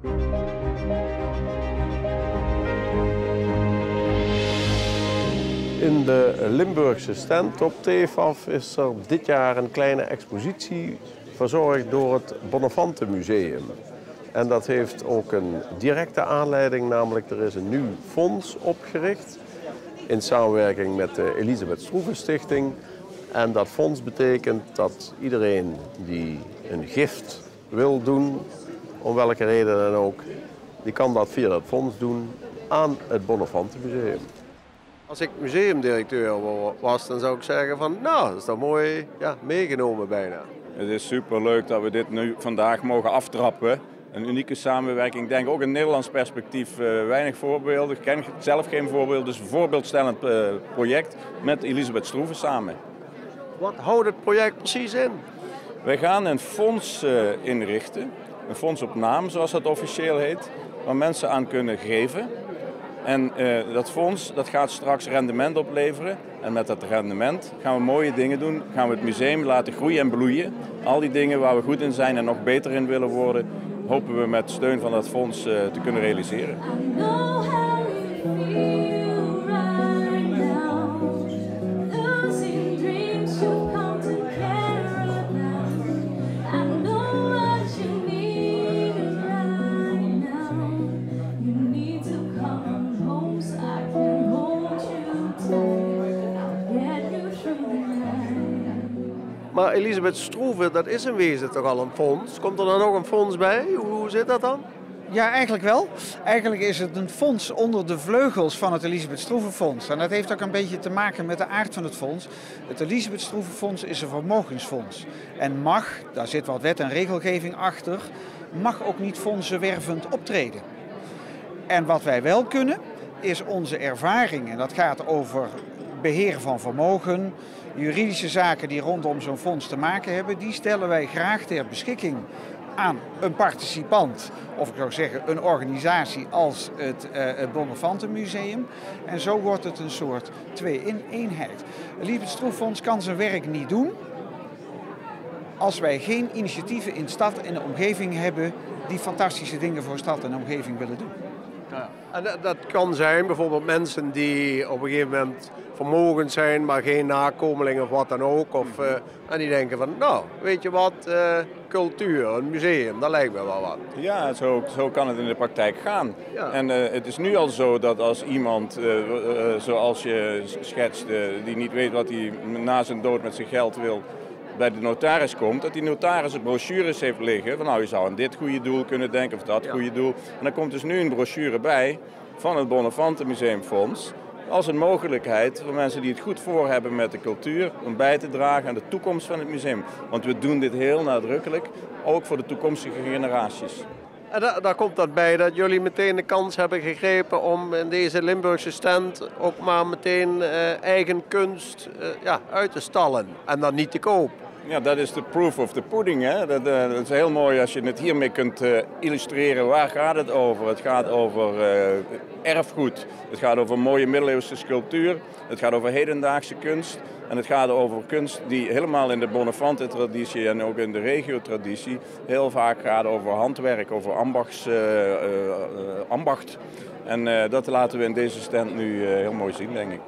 In de Limburgse stand op TEFAF is er dit jaar een kleine expositie verzorgd door het Bonnefanten Museum. En dat heeft ook een directe aanleiding, namelijk er is een nieuw fonds opgericht in samenwerking met de Elisabeth Stroeven Stichting. En dat fonds betekent dat iedereen die een gift wil doen, om welke reden dan ook, die kan dat via dat fonds doen aan het Bonnefanten Museum. Als ik museumdirecteur was, dan zou ik zeggen van, nou, dat is dan mooi, ja, meegenomen bijna. Het is superleuk dat we dit nu vandaag mogen aftrappen. Een unieke samenwerking. Ik denk ook in Nederlands perspectief weinig voorbeelden. Ik ken zelf geen voorbeelden, dus een voorbeeldstellend project met Elisabeth Stroeven samen. Wat houdt het project precies in? Wij gaan een fonds inrichten, een fonds op naam zoals dat officieel heet, waar mensen aan kunnen geven. En dat fonds dat gaat straks rendement opleveren. En met dat rendement gaan we mooie dingen doen. Gaan we het museum laten groeien en bloeien. Al die dingen waar we goed in zijn en nog beter in willen worden, hopen we met steun van dat fonds te kunnen realiseren. Maar Elisabeth Stroeven, dat is in wezen toch al een fonds? Komt er dan nog een fonds bij? Hoe zit dat dan? Ja, eigenlijk wel. Eigenlijk is het een fonds onder de vleugels van het Elisabeth Stroeven Fonds. En dat heeft ook een beetje te maken met de aard van het fonds. Het Elisabeth Stroeven Fonds is een vermogensfonds. En mag, daar zit wat wet en regelgeving achter, mag ook niet fondsenwervend optreden. En wat wij wel kunnen, is onze ervaring. En dat gaat over beheer van vermogen, juridische zaken die rondom zo'n fonds te maken hebben, die stellen wij graag ter beschikking aan een participant, of ik zou zeggen een organisatie als het Bonnefanten Museum. En zo wordt het een soort twee-in-eenheid. Het Elisabeth Stroeven Fonds kan zijn werk niet doen als wij geen initiatieven in stad en de omgeving hebben die fantastische dingen voor stad en omgeving willen doen. Ja. En dat kan zijn bijvoorbeeld mensen die op een gegeven moment vermogend zijn, maar geen nakomelingen of wat dan ook. En die denken van, nou, weet je wat, cultuur, een museum, dat lijkt me wel wat. Ja, zo kan het in de praktijk gaan. Ja. En het is nu al zo dat als iemand, zoals je schetst, die niet weet wat hij na zijn dood met zijn geld wil, bij de notaris komt, dat die notaris brochures heeft liggen van nou, je zou aan dit goede doel kunnen denken of dat goede doel. En dan komt dus nu een brochure bij van het Bonnefanten Museumfonds als een mogelijkheid voor mensen die het goed voor hebben met de cultuur om bij te dragen aan de toekomst van het museum. Want we doen dit heel nadrukkelijk, ook voor de toekomstige generaties. En daar komt dat bij dat jullie meteen de kans hebben gegrepen om in deze Limburgse stand ook maar meteen eigen kunst uit te stallen en dan niet te koop. Ja, dat is de proof of the pudding. Hè? Dat is heel mooi als je het hiermee kunt illustreren. Waar gaat het over? Het gaat over erfgoed. Het gaat over mooie middeleeuwse sculptuur. Het gaat over hedendaagse kunst. En het gaat over kunst die helemaal in de Bonnefanten-traditie en ook in de regio-traditie heel vaak gaat over handwerk, over ambacht. En dat laten we in deze stand nu heel mooi zien, denk ik.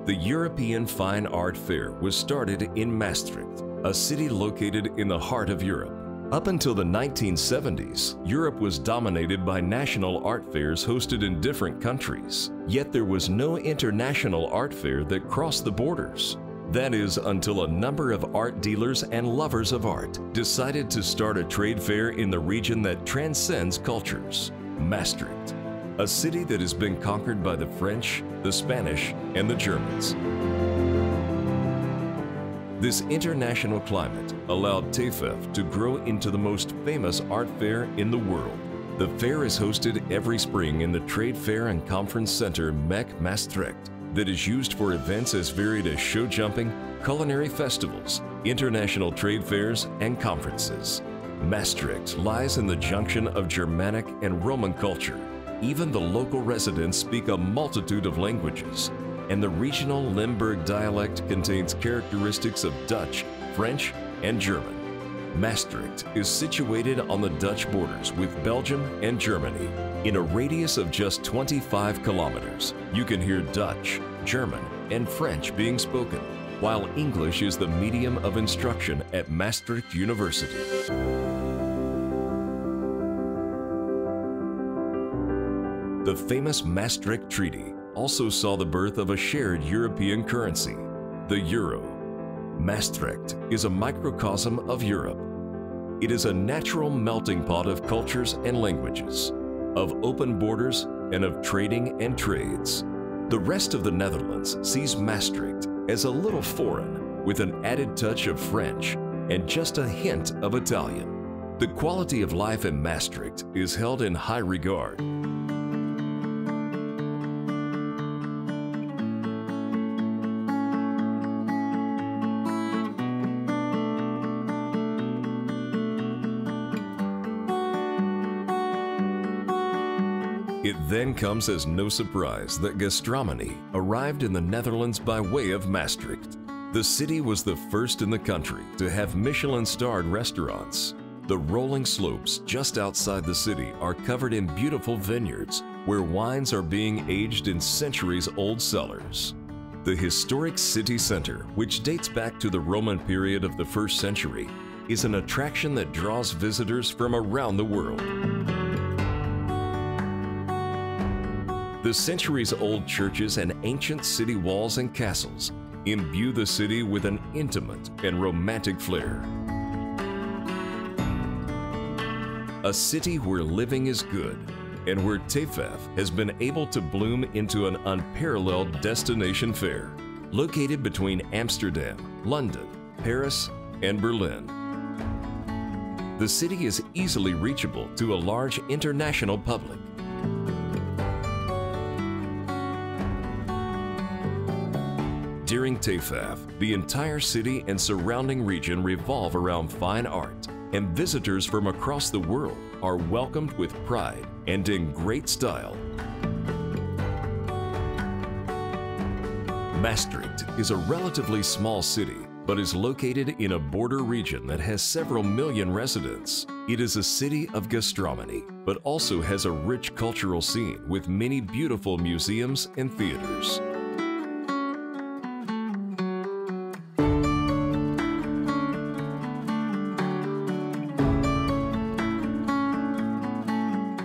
The European Fine Art Fair was started in Maastricht, a city located in the heart of Europe. Up until the 1970s, Europe was dominated by national art fairs hosted in different countries. Yet there was no international art fair that crossed the borders. That is until a number of art dealers and lovers of art decided to start a trade fair in the region that transcends cultures, Maastricht, a city that has been conquered by the French, the Spanish, and the Germans. This international climate allowed TEFAF to grow into the most famous art fair in the world. The fair is hosted every spring in the Trade Fair and Conference Center MEC Maastricht that is used for events as varied as show jumping, culinary festivals, international trade fairs, and conferences. Maastricht lies in the junction of Germanic and Roman culture. Even the local residents speak a multitude of languages, and the regional Limburg dialect contains characteristics of Dutch, French, and German. Maastricht is situated on the Dutch borders with Belgium and Germany. In a radius of just 25 kilometers, you can hear Dutch, German, and French being spoken, while English is the medium of instruction at Maastricht University. The famous Maastricht Treaty also saw the birth of a shared European currency, the euro. Maastricht is a microcosm of Europe. It is a natural melting pot of cultures and languages, of open borders and of trading and trades. The rest of the Netherlands sees Maastricht as a little foreign, with an added touch of French and just a hint of Italian. The quality of life in Maastricht is held in high regard. It then comes as no surprise that gastronomy arrived in the Netherlands by way of Maastricht. The city was the first in the country to have Michelin-starred restaurants. The rolling slopes just outside the city are covered in beautiful vineyards where wines are being aged in centuries-old cellars. The historic city center, which dates back to the Roman period of the 1st century, is an attraction that draws visitors from around the world. The centuries-old churches and ancient city walls and castles imbue the city with an intimate and romantic flair. A city where living is good and where TEFAF has been able to bloom into an unparalleled destination fair, located between Amsterdam, London, Paris, and Berlin. The city is easily reachable to a large international public. During TEFAF, the entire city and surrounding region revolve around fine art, and visitors from across the world are welcomed with pride and in great style. Maastricht is a relatively small city, but is located in a border region that has several million residents. It is a city of gastronomy, but also has a rich cultural scene with many beautiful museums and theaters.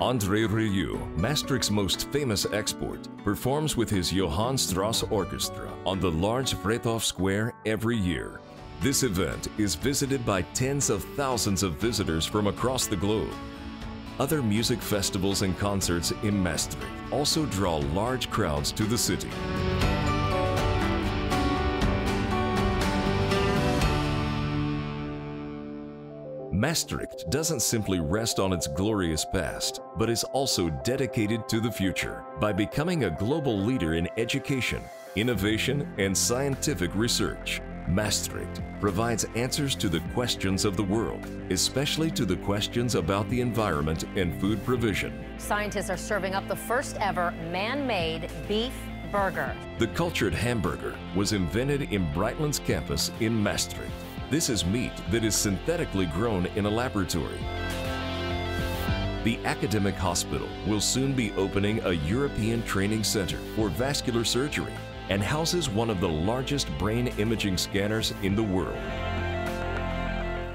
André Rieu, Maastricht's most famous export, performs with his Johann Strauss Orchestra on the large Vredhof Square every year. This event is visited by tens of thousands of visitors from across the globe. Other music festivals and concerts in Maastricht also draw large crowds to the city. Maastricht doesn't simply rest on its glorious past, but is also dedicated to the future by becoming a global leader in education, innovation, and scientific research. Maastricht provides answers to the questions of the world, especially to the questions about the environment and food provision. Scientists are serving up the first ever man-made beef burger. The cultured hamburger was invented in Breitland's campus in Maastricht. This is meat that is synthetically grown in a laboratory. The academic hospital will soon be opening a European training center for vascular surgery and houses one of the largest brain imaging scanners in the world.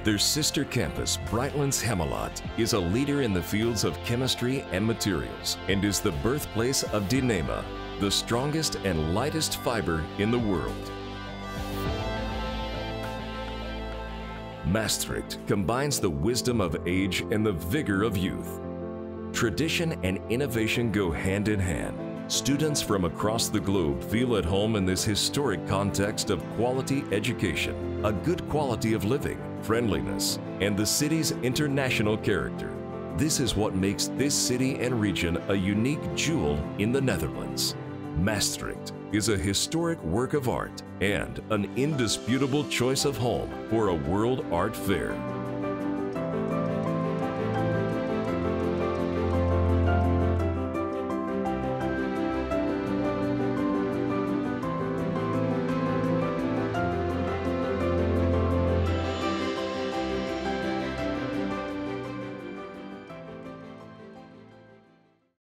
Their sister campus, Breitland's Hemmelot, is a leader in the fields of chemistry and materials and is the birthplace of Dyneema, the strongest and lightest fiber in the world. Maastricht combines the wisdom of age and the vigor of youth. Tradition and innovation go hand in hand. Students from across the globe feel at home in this historic context of quality education, a good quality of living, friendliness, and the city's international character. This is what makes this city and region a unique jewel in the Netherlands. Maastricht is a historic work of art and an indisputable choice of home for a World Art Fair.